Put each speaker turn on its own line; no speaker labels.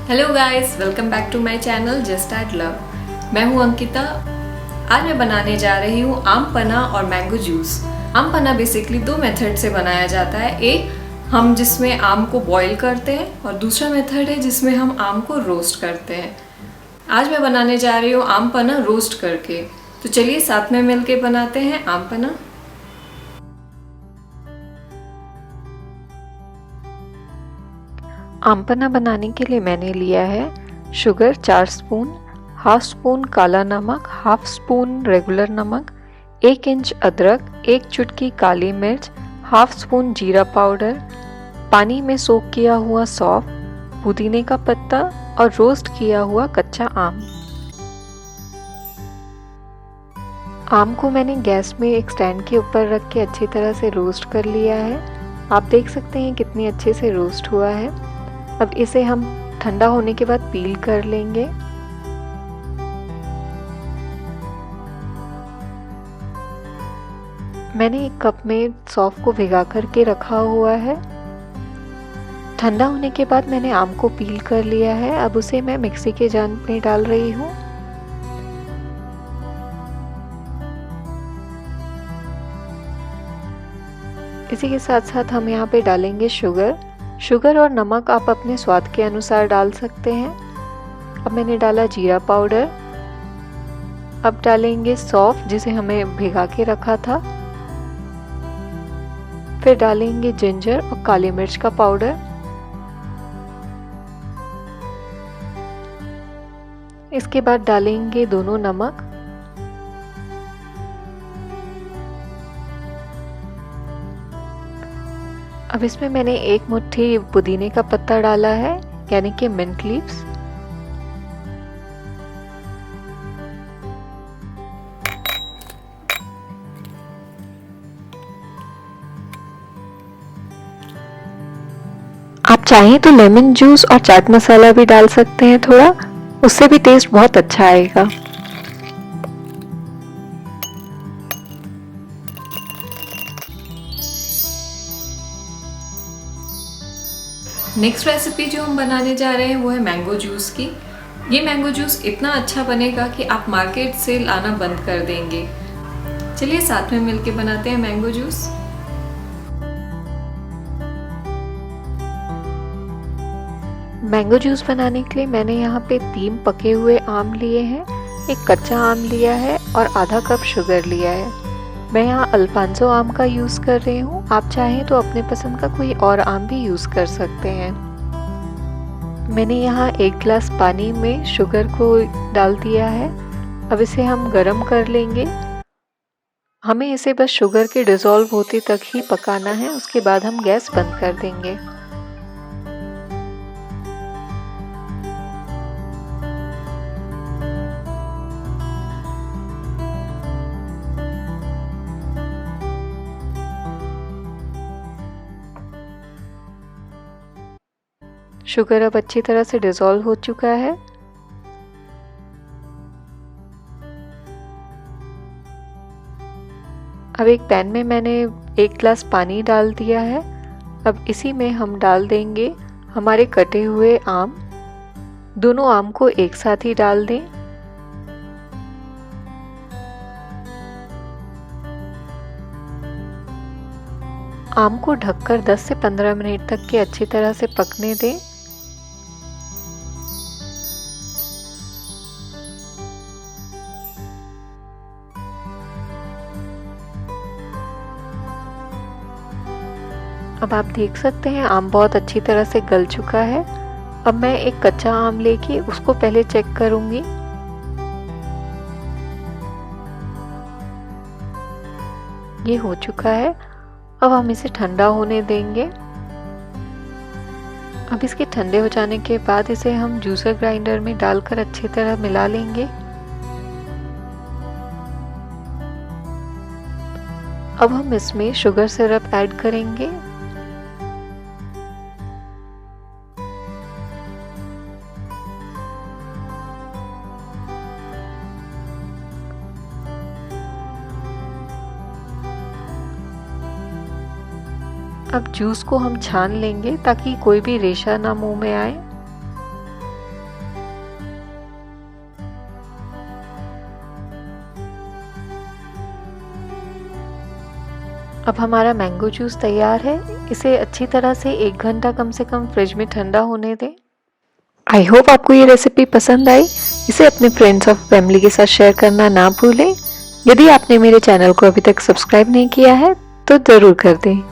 Hello guys, welcome back to my channel just at love. मैं हूं अंकिता। आज मैं बनाने जा रही हूं आम पन्ना और मैंगो जूस। आम पन्ना बेसिकली दो मेथड से बनाया जाता है। एक हम जिसमें आम को बॉईल करते हैं और दूसरा मेथड है जिसमें हम आम को रोस्ट करते हैं। आज मैं बनाने जा रही हूँ आम पन्ना रोस्ट करके। तो चलिए साथ में मिलके बनाते हैं आम पन्ना।
आम पन्ना बनाने के लिए मैंने लिया है शुगर 4 स्पून, हाफ स्पून काला नमक, हाफ स्पून रेगुलर नमक, 1 इंच अदरक, 1 चुटकी काली मिर्च, हाफ स्पून जीरा पाउडर, पानी में सोक किया हुआ सौंफ, पुदीने का पत्ता और रोस्ट किया हुआ कच्चा आम। आम को मैंने गैस में एक स्टैंड के ऊपर रख के अच्छी तरह से रोस्ट कर लिया है। आप देख सकते हैं कितनी अच्छे से रोस्ट हुआ है। अब इसे हम ठंडा होने के बाद पील कर लेंगे। मैंने एक कप में सौंफ को भिगा करके रखा हुआ है। ठंडा होने के बाद मैंने आम को पील कर लिया है। अब उसे मैं मिक्सी के जार में डाल रही हूँ। इसी के साथ साथ हम यहाँ पे डालेंगे शुगर और नमक आप अपने स्वाद के अनुसार डाल सकते हैं। अब मैंने डाला जीरा पाउडर। अब डालेंगे सौंफ जिसे हमें भिगा के रखा था। फिर डालेंगे जिंजर और काली मिर्च का पाउडर। इसके बाद डालेंगे दोनों नमक। अब इसमें मैंने 1 मुट्ठी पुदीने का पत्ता डाला है, यानी कि मिंट लीव्स। आप चाहें तो लेमन जूस और चाट मसाला भी डाल सकते हैं थोड़ा, उससे भी टेस्ट बहुत अच्छा आएगा।
नेक्स्ट रेसिपी जो हम बनाने जा रहे हैं वो है मैंगो जूस की। ये मैंगो जूस इतना अच्छा बनेगा कि आप मार्केट से लाना बंद कर देंगे। चलिए साथ में मिलके बनाते हैं मैंगो जूस।
मैंगो जूस बनाने के लिए मैंने यहाँ पे 3 पके हुए आम लिए हैं, एक कच्चा आम लिया है और आधा कप शुगर लिया है। मैं यहाँ अल्फांसो आम का यूज़ कर रही हूँ। आप चाहें तो अपने पसंद का कोई और आम भी यूज़ कर सकते हैं। मैंने यहाँ 1 गिलास पानी में शुगर को डाल दिया है। अब इसे हम गरम कर लेंगे। हमें इसे बस शुगर के डिज़ोल्व होते तक ही पकाना है, उसके बाद हम गैस बंद कर देंगे। शुगर अब अच्छी तरह से डिज़ोल्व हो चुका है। अब एक पैन में मैंने 1 गिलास पानी डाल दिया है। अब इसी में हम डाल देंगे हमारे कटे हुए आम। दोनों आम को एक साथ ही डाल दें। आम को ढककर 10 से 15 मिनट तक के अच्छी तरह से पकने दें। अब आप देख सकते हैं आम बहुत अच्छी तरह से गल चुका है। अब मैं एक कच्चा आम लेके उसको पहले चेक करूंगी। ये हो चुका है। अब हम इसे ठंडा होने देंगे। अब इसके ठंडे हो जाने के बाद इसे हम जूसर ग्राइंडर में डालकर अच्छी तरह मिला लेंगे। अब हम इसमें शुगर सिरप ऐड करेंगे। अब जूस को हम छान लेंगे ताकि कोई भी रेशा ना मुंह में आए। अब हमारा मैंगो जूस तैयार है। इसे अच्छी तरह से 1 घंटा कम से कम फ्रिज में ठंडा होने दें। आई होप आपको ये रेसिपी पसंद आई। इसे अपने फ्रेंड्स और फैमिली के साथ शेयर करना ना भूलें। यदि आपने मेरे चैनल को अभी तक सब्सक्राइब नहीं किया है तो ज़रूर कर दें।